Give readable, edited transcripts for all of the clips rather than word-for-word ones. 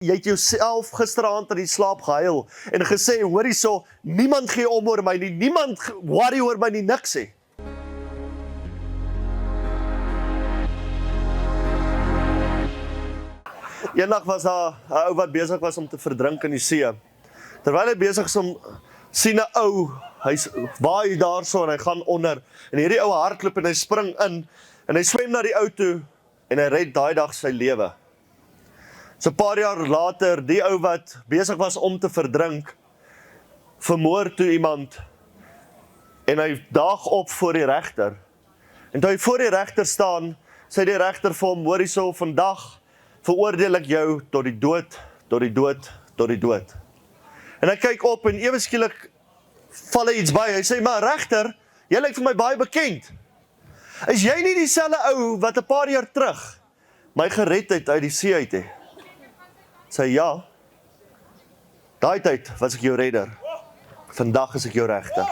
Jy het jouself gisteraand in die slaap gehuil en gesê, hoor hierso, niemand gee om oor my nie, niemand worry oor my nie, niks sê. Eendag was daar 'n ou wat besig was om te verdrink in die see. Terwyl hy besig is om sien 'n ou, hy's waai daarso en hy gaan onder. En hierdie ou hardloop en hy spring in en hy swem na die ou toe en hy red daai dag sy lewe. So 'n paar jaar later, die ou wat besig was om te verdrink, vermoor toe iemand en hy daag op voor die regter. En toe hy voor die regter staan, sê die regter vir hom, hoor hierso, vandag veroordeel ek jou tot die dood, tot die dood, tot die dood. En hy kyk op en ewe skielik val hy iets by. Hy sê, maar regter, jy lyk vir my baie bekend. Is jy nie dieselfde ou wat 'n paar jaar terug my gered het uit die see uit he? Sê ja, daai tyd was ek jou redder. Vandag is ek jou regter.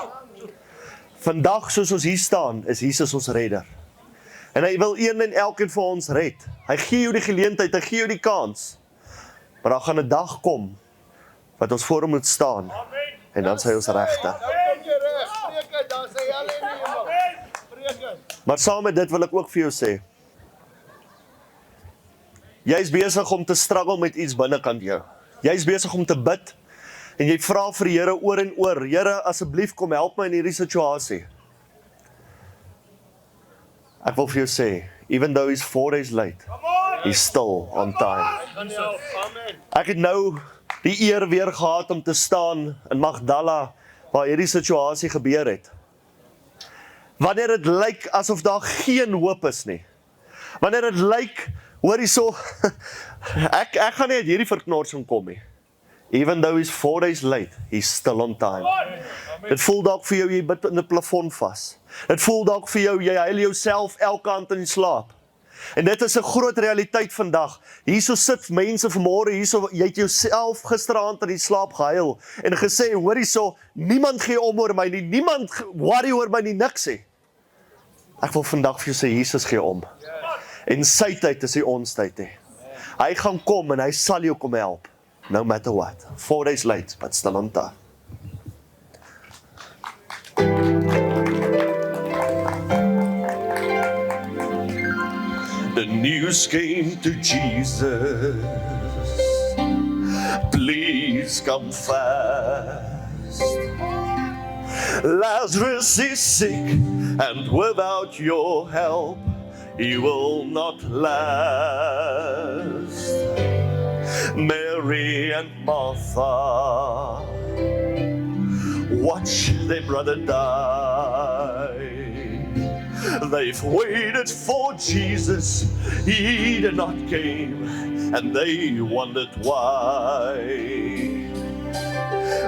Vandag soos ons hier staan, is Jesus ons redder. En hy wil een en elkeen vir ons red. Hy gee jou die geleentheid, hy gee jou die kans. Maar daar gaan 'n dag kom wat ons voor hom moet staan en dan sê hy ons regter. Maar saam met dit wil ek ook vir jou sê, jy is besig om te struggle met iets binnekant jou. Jy is besig om te bid en jy vra vir die Here oor en oor, Here, asseblief kom help my in hierdie situasie. Ek wil vir jou sê, even though he's 4 days late, he's still on time. Ek het nou die eer weer gehad om te staan in Magdala, waar hierdie situasie gebeur het. Wanneer dit lyk asof daar geen hoop is nie. Wanneer dit lyk, hoor hierso, ek gaan nie uit hierdie verknorsing kom nie. Even though he's 4 days late, he's still on time. Dit voel dalk vir jou, jy bid in 'n plafon vas. Dit voel dalk vir jou, jy huil jouself elke aand in die slaap. En dit is 'n groot realiteit vandag. Hierso sit mense vanmôre, hierso, jy het jouself gisteraand in die slaap gehuil en gesê, hoor hierso, niemand gee om oor my nie, niemand worry oor my nie, niks sê. Ek wil vandag vir jou sê, Jesus gee om. En sy tyd is nie ons tyd nie. Hy gaan kom en hy sal jou kom help. No matter what. 4 days late, but still on time. The news came to Jesus. Please come fast. Lazarus is sick, and without your help, he will not last. Mary and Martha watch their brother die. They've waited for Jesus, he did not came, and they wondered why.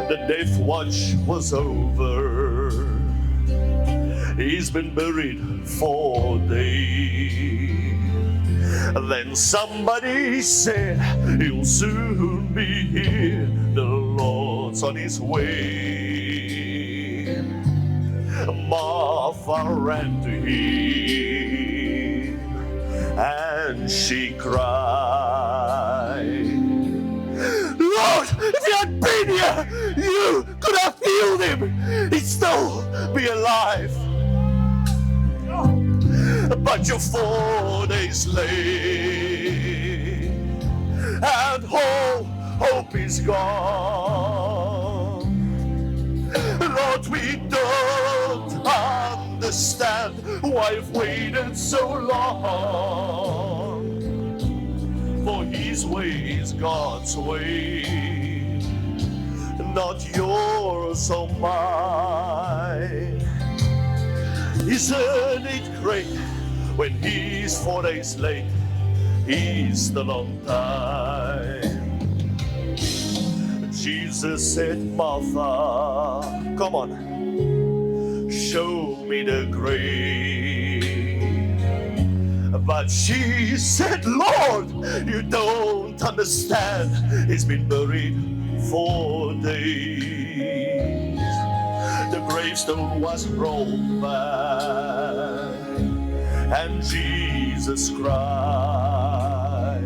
The death watch was over, he's been buried 4 days. Then somebody said, he'll soon be here, the Lord's on his way. Martha ran to him, and she cried, Lord, if you had been here, you could have healed him. He'd still be alive. But you're 4 days late, and hope is gone. Lord, we don't understand why you've waited so long. For his way is God's way, not yours or mine. Isn't it great? When he's 4 days late, he's still on time. Jesus said, Martha, come on, show me the grave. But she said, Lord, you don't understand. He's been buried 4 days. The gravestone was rolled back, and Jesus cried,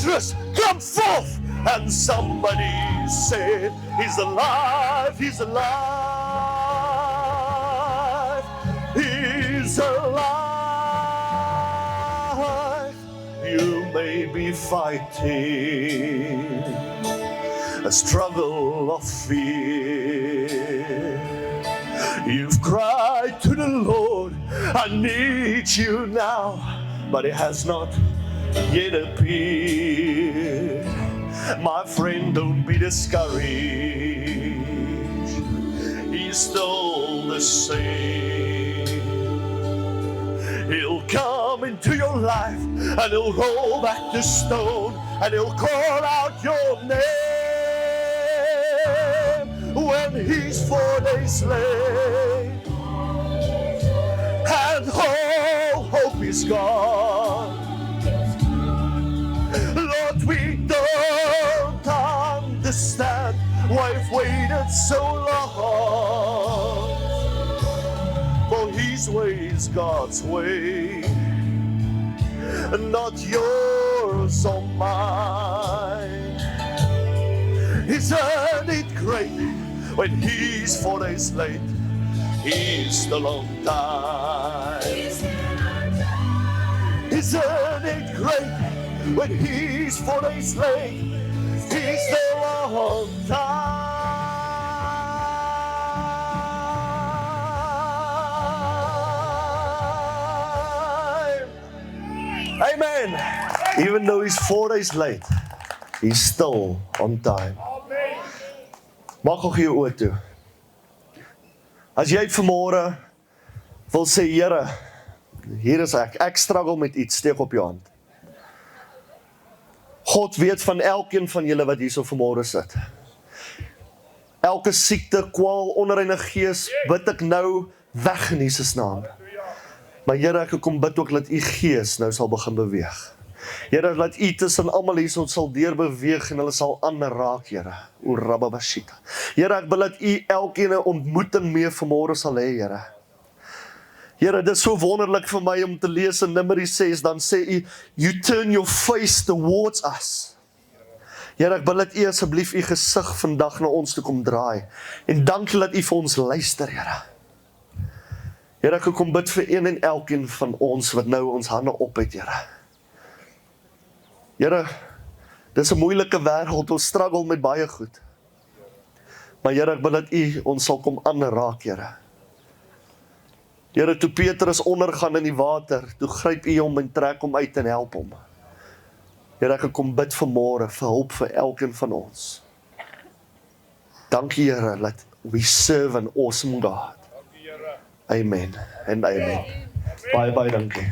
Lazarus, come forth. And somebody said, he's alive, he's alive, he's alive. You may be fighting a struggle of fear. You've cried to the Lord, I need you now, but it has not yet appeared. My friend, don't be discouraged. He's still the same. He'll come into your life and he'll roll back the stone and he'll call out your name. When he's 4 days late and all hope is gone, Lord, we don't understand why we've waited so long. For his way is God's way, not yours or mine. Isn't it great when he's 4 days late? He's still on time. Isn't it great when he's 4 days late? He's still on time. Amen. Even though he's 4 days late, he's still on time. Maak gou jou oë toe. As jy vanmôre wil sê, Here, hier is ek struggle met iets, steek op jou hand. God weet van elkeen van julle wat hierso vanmôre sit. Elke siekte, kwaal, onreine gees, bid ek nou weg in Jesus naam. Maar Here, ek kom bid ook dat u gees nou sal begin beweeg. Here, laat u tussen almal hierso sal deurbeweeg en hulle sal aanraak, Here. O Rababashita. Here, ek wil dat u elkeen 'n ontmoeting mee vanmôre sal hê, Here. Here, dit is so wonderlik vir my om te lees in Numeri 6, dan sê u, you turn your face towards us. Here, ek wil dat u asseblief u gesig vandag na ons toe kom draai. En dankie dat u vir ons luister, Here. Here, ek kom bid vir een en elkeen van ons wat nou ons hande op het, Here. Here, dis 'n moeilike wêreld, ons struggle met baie goed. Maar Here, ek wil dat u ons sal kom aanraak, Here. Here, toe Petrus ondergaan in die water, toe gryp u hom en trek hom uit en help hom. Here, ek kom bid vanmôre vir hulp vir elkeen van ons. Dankie, Here, that we serve an awesome God. Amen and amen. Baie dankie.